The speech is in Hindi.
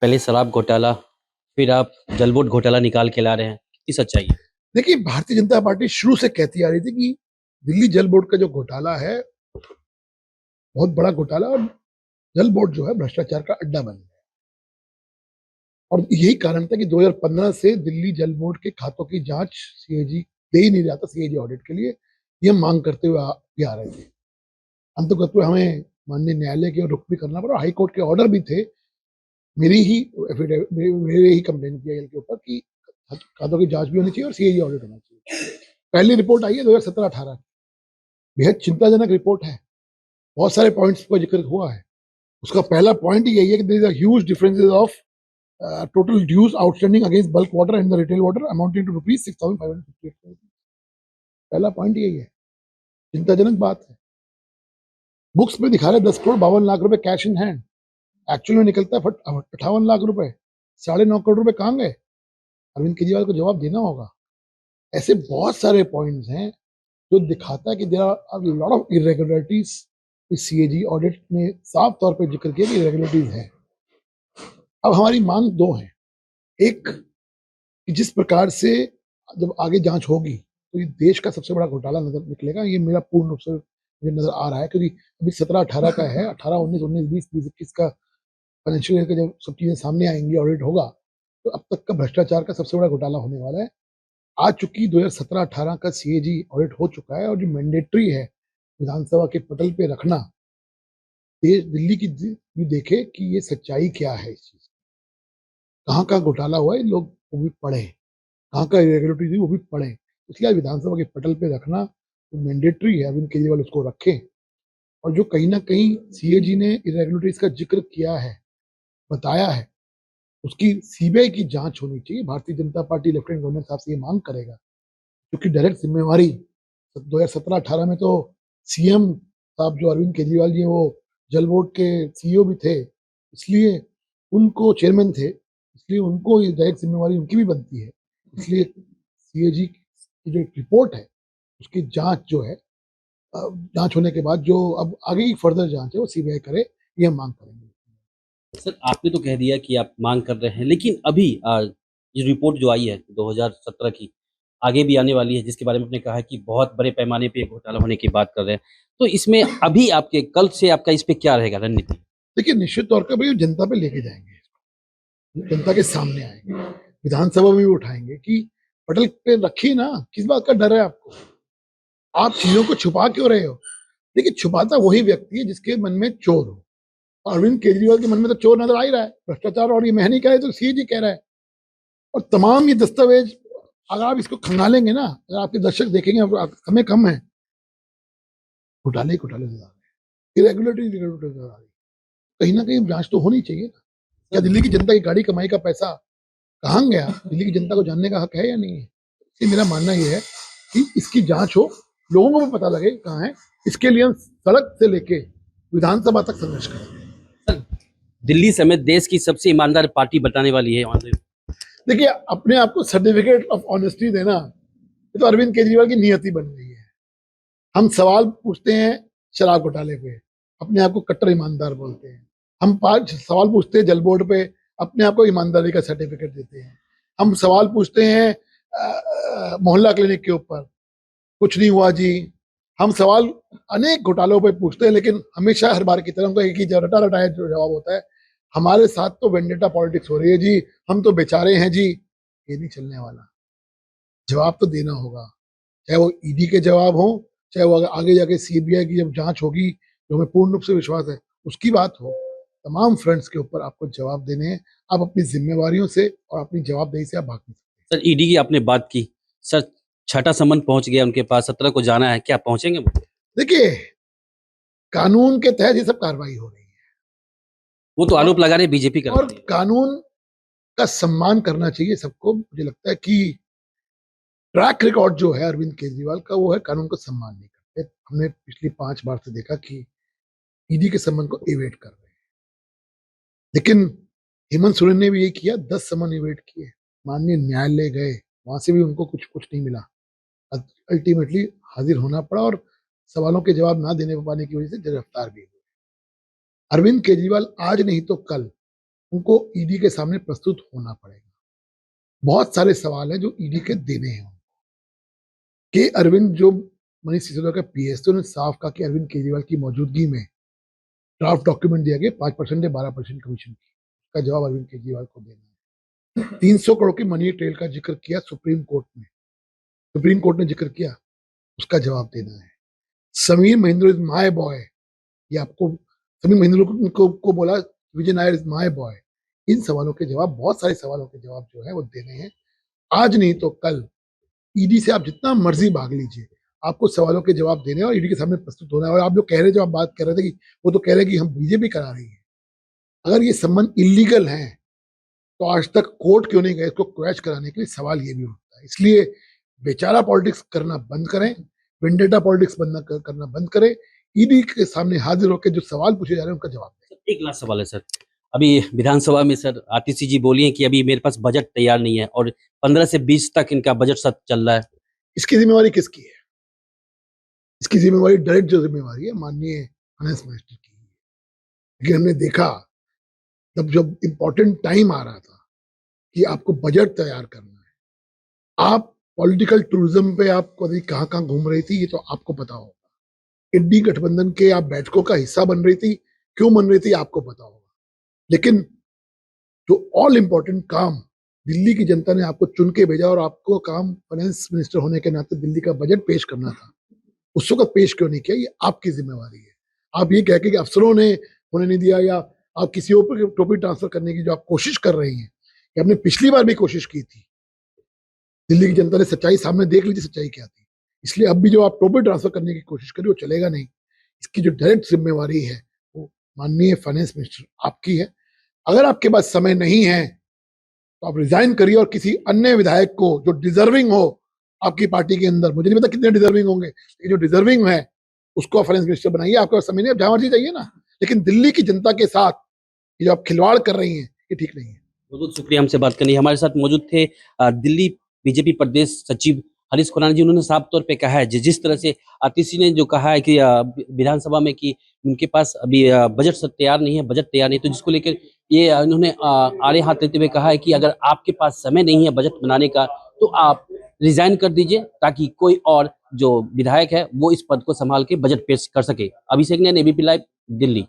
पहले शराब घोटाला, फिर आप जलबोट घोटाला निकाल के ला रहे हैं। कितनी सच्चाई है? देखिए, भारतीय जनता पार्टी शुरू से कहती आ रही थी कि दिल्ली जल बोर्ड का जो घोटाला है बहुत बड़ा घोटाला, और जल बोर्ड जो है भ्रष्टाचार का अड्डा बन गया। और यही कारण था कि 2015 से दिल्ली जल बोर्ड के खातों की जांच सीएजी दे ही नहीं रहा था, सीएजी ऑडिट के लिए ये मांग करते हुए आ रहे थे। अंततः हुए हमें माननीय न्यायालय के रुख भी करना पड़ा, हाई कोर्ट के ऑर्डर भी थे। मेरी ही एफिडेविट, मेरे ही कंप्लेन किया के ऊपर कि खातों की जांच भी होनी चाहिए और सीएजी ऑडिट होना चाहिए। पहली रिपोर्ट आई है 2017-18, बेहद चिंताजनक रिपोर्ट है। बहुत सारे पॉइंट्स का जिक्र हुआ है। उसका पहला पॉइंट ही यही है कि there is a huge differences of total dues outstanding against bulk water and the retail water amounting to rupees 6,558 crore. पहला पॉइंट यही है, चिंताजनक बात है। बुक्स में दिखा रहे 10,52,00,000 रुपए कैश इन हैंड, एक्चुअल में निकलता है 58 लाख रुपए। 9.5 करोड़ रुपए कहाँ गए? अरविंद केजरीवाल को जवाब देना होगा। ऐसे बहुत सारे पॉइंट्स हैं जो दिखाता है कि there are lot of irregularities. इस सीएजी ऑडिट ने साफ तौर पर जिक्र किया कि इरेगुलरिटीज है। अब हमारी मांग दो है। एक, कि जिस प्रकार से जब आगे जांच होगी तो ये देश का सबसे बड़ा घोटाला नजर निकलेगा। ये मेरा पूर्ण रूप से मुझे नजर आ रहा है, क्योंकि अभी 17-18 का है, 18, 19, 19, 20, 21 का फाइनेंशियल ईयर का जब सब चीजें सामने आएंगी, ऑडिट होगा, तो अब तक का भ्रष्टाचार का सबसे बड़ा घोटाला होने वाला है। आज चूंकि 2017-18 का सीएजी ऑडिट हो चुका है, और जो मैंडेटरी है विधानसभा के पटल पे रखना, देश दिल्ली की भी देखे कि ये सच्चाई क्या है, इस चीज कहाँ का घोटाला हुआ है, लोग वो भी पढ़े, कहाँ का इरेगुलरिटी थी वो भी पढ़े। इसलिए आज विधानसभा के पटल पे रखना तो मैंडेटरी है, अरविंद केजरीवाल उसको रखें। और जो कहीं ना कहीं सीएजी ने इरेगुलरिटीज का जिक्र किया है, बताया है, उसकी सीबीआई की जांच होनी चाहिए। Bharatiya Janata party lieutenant governor साहब से ये मांग करेगा, क्योंकि डायरेक्ट जिम्मेवारी 2017-18 में तो सीएम साहब जो अरविंद केजरीवाल जी वो जल बोर्ड के सीईओ भी थे, इसलिए उनको चेयरमैन थे, इसलिए उनको ये डायरेक्ट जिम्मेवारी उनकी भी बनती है। इसलिए सीएजी की जो रिपोर्ट है उसकी जांच जो है, जांच होने के बाद जो अब आगे की फर्दर जांच है वो सीबीआई करे, ये हम मांग करेंगे। सर, आपने तो कह दिया कि आप मांग कर रहे हैं, लेकिन अभी ये रिपोर्ट जो आई है 2017 की, आगे भी आने वाली है, जिसके बारे में आपने कहा है कि बहुत बड़े पैमाने पे घोटाला होने की बात कर रहे हैं। तो इसमें अभी आपके कल से आपका इस पे क्या रहेगा रणनीति? देखिए, निश्चित तौर पर भाई जनता पे लेके जाएंगे, जनता के सामने आएंगे, विधानसभा में भी उठाएंगे कि पटल पे रखिए ना, किस बात का डर है आपको? आप चीजों को छुपा क्यों रहे हो? देखिए, छुपाता वही व्यक्ति है जिसके मन में चोर हो। अरविंद केजरीवाल के मन में तो चोर नजर आ ही रहा है, भ्रष्टाचार। और ये मैं नहीं कह रहा, तो सीएजी कह रहा है। और तमाम ये दस्तावेज, अगर आप इसको खंगालेंगे ना, अगर आपके दर्शक देखेंगे, समय कम है, घोटाले घोटाले नजर आ रहे हैं, इरेगुलरिटी नजर आ रही है। कहीं ना कहीं जांच तो होनी चाहिए ना। क्या दिल्ली की जनता की गाड़ी कमाई का पैसा कहाँ गया? दिल्ली की जनता को जानने का हक है या नहीं है? इसलिए मेरा मानना यह है कि इसकी जांच हो, लोगों को भी पता लगे कहाँ है। इसके लिए हम सड़क से लेके विधानसभा तक संघर्ष करेंगे। सर, दिल्ली समेत देश की सबसे ईमानदार पार्टी बताने वाली है देखिए, अपने आप को सर्टिफिकेट ऑफ ऑनेस्टी देना, ये तो अरविंद केजरीवाल की नियति बन गई है। हम सवाल पूछते हैं शराब घोटाले पे, अपने आप को कट्टर ईमानदार बोलते हैं। हम 5 सवाल पूछते हैं जल बोर्ड पे, अपने आप को ईमानदारी का सर्टिफिकेट देते हैं। हम सवाल पूछते हैं मोहल्ला क्लिनिक के ऊपर, कुछ नहीं हुआ जी। हम सवाल अनेक घोटालों पे पूछते हैं, लेकिन हमेशा हर बार की तरह उनका एक ही रटा रटाया जवाब होता है, हमारे साथ तो वेंडेटा पॉलिटिक्स हो रही है जी, हम तो बेचारे हैं जी। ये नहीं चलने वाला, जवाब तो देना होगा। चाहे वो ईडी के जवाब हो, चाहे वो आगे जाके सीबीआई की जब जांच होगी, जो हमें पूर्ण रूप से विश्वास है, उसकी बात हो। तमाम फ्रंट्स के ऊपर आपको जवाब देने हैं। आप अपनी जिम्मेवारियों से और अपनी जवाबदेही से आप भाग नहीं सकते। सर, ईडी की आपने बात की। सर, छठा समन पहुंच गया उनके पास, 17 को जाना है, क्या पहुंचेंगे वो? देखिए, कानून के तहत ये सब कार्रवाई हो रही है, वो तो और आरोप लगा रहे बीजेपी कर और रही है। कानून का सम्मान करना चाहिए सबको। मुझे लगता है कि ट्रैक रिकॉर्ड जो है अरविंद केजरीवाल का, वो है कानून का सम्मान नहीं करते। हमने पिछली 5 बार से देखा कि ईडी के सम्मान को इवेट कर रहे हैं। लेकिन हेमंत सोरेन ने भी ये किया, 10 समन इवेट किए, माननीय न्यायालय गए, वहां से भी उनको कुछ कुछ नहीं मिला। अल्टीमेटली हाजिर होना पड़ा, और सवालों के जवाब ना देने पाने की वजह से गिरफ्तार भी हुए। अरविंद केजरीवाल आज नहीं तो कल उनको ईडी के सामने प्रस्तुत होना पड़ेगा। बहुत सारे सवाल हैं जो ईडी के देने हैं। के अरविंद जो मनीष सिसोदिया का पीएस थे, उन्होंने साफ कहा कि अरविंद केजरीवाल की मौजूदगी में ड्राफ्ट डॉक्यूमेंट दिया गया 5% या 12% कमीशन की, का जवाब अरविंद केजरीवाल को देना है। 300 करोड़ की मनी ट्रेल का जिक्र किया सुप्रीम कोर्ट में, सुप्रीम कोर्ट ने जिक्र किया, उसका जवाब देना है। Sameer Mahendra is my boy, ये आपको समीर महेंद्र को बोला विजय नायर इज माय बॉय। इन सवालों के जवाब, बहुत सारे सवालों के जवाब जो है वो देने हैं। आज नहीं तो कल ईडी से आप जितना मर्जी भाग लीजिए, आपको सवालों के जवाब देने और ईडी के सामने प्रस्तुत होना है। और आप जो कह रहे, जो आप बात कर रहे थे कि वो तो कह रहे कि हम बीजेपी करा रही है, अगर ये संबंध इलीगल है तो आज तक कोर्ट क्यों नहीं गए इसको क्रैश कराने के लिए, सवाल ये भी उठता है। इसलिए बेचारा पॉलिटिक्स करना बंद करें, वेंडेटा पॉलिटिक्स करना बंद करें, ईडी के सामने हाजिर होकर जो सवाल पूछे जा रहे हैं उनका जवाब दें। एक लास्ट सवाल है सर, अभी विधानसभा में सर आतिशी जी बोली हैं कि अभी मेरे पास बजट तैयार नहीं है और 15 से 20 तक इनका बजट सत्र चल रहा है। इसकी जिम्मेवारी किसकी है? इसकी जिम्मेवारी, डायरेक्ट जो जिम्मेवारी है माननीय फाइनेंस मिनिस्टर की है। लेकिन हमने देखा जब इंपॉर्टेंट टाइम आ रहा था कि आपको बजट तैयार करना है, आप पॉलिटिकल टूरिज्म पे आप कहाँ कहाँ घूम रही थी, ये तो आपको पता होगा। इंडी गठबंधन के आप बैठकों का हिस्सा बन रही थी, क्यों बन रही थी आपको पता होगा। लेकिन जो ऑल इंपॉर्टेंट काम दिल्ली की जनता ने आपको चुन के भेजा और आपको काम फाइनेंस मिनिस्टर होने के नाते दिल्ली का बजट पेश करना था, उस वक्त पेश क्यों नहीं किया, ये आपकी जिम्मेवारी है। आप ये कह के कि अफसरों ने होने नहीं दिया, या आप किसी और टोपी ट्रांसफर करने की जो आप कोशिश कर रही हैं, कि आपने पिछली बार भी कोशिश की थी, दिल्ली की जनता ने सच्चाई सामने देख लीजिए सच्चाई क्या थी। इसलिए अब भी जो आप टोपी ट्रांसफर करने की कोशिश करिए वो चलेगा नहीं। इसकी जो डायरेक्ट जिम्मेवारी है वो माननीय फाइनेंस मिनिस्टर आपकी है। अगर आपके पास समय नहीं है तो आप रिजाइन करिए और किसी अन्य विधायक को जो डिजर्विंग हो आपकी पार्टी के अंदर, मुझे नहीं पता कितने डिजर्विंग होंगे, लेकिन जो डिजर्विंग है उसको आप फाइनेंस मिनिस्टर बनाइए। आपके पास समय नहीं, आप जहां मर्जी जाइए ना, लेकिन दिल्ली की जनता के साथ ये जो आप खिलवाड़ कर रही हैं ये ठीक नहीं है। बहुत बहुत शुक्रिया हमसे बात करने। हमारे साथ मौजूद थे दिल्ली बीजेपी प्रदेश सचिव हरीश खुराना जी। उन्होंने साफ तौर पे कहा है जिस तरह से आतिशी ने जो कहा है कि विधानसभा में कि उनके पास अभी बजट तैयार नहीं है, बजट तैयार नहीं, तो जिसको लेकर ये उन्होंने आड़े हाथ लेते हुए कहा है कि अगर आपके पास समय नहीं है बजट बनाने का तो आप रिजाइन कर दीजिए, ताकि कोई और जो विधायक है वो इस पद को संभाल के बजट पेश कर सके। अभिषेक ने एबीपी लाइव, दिल्ली।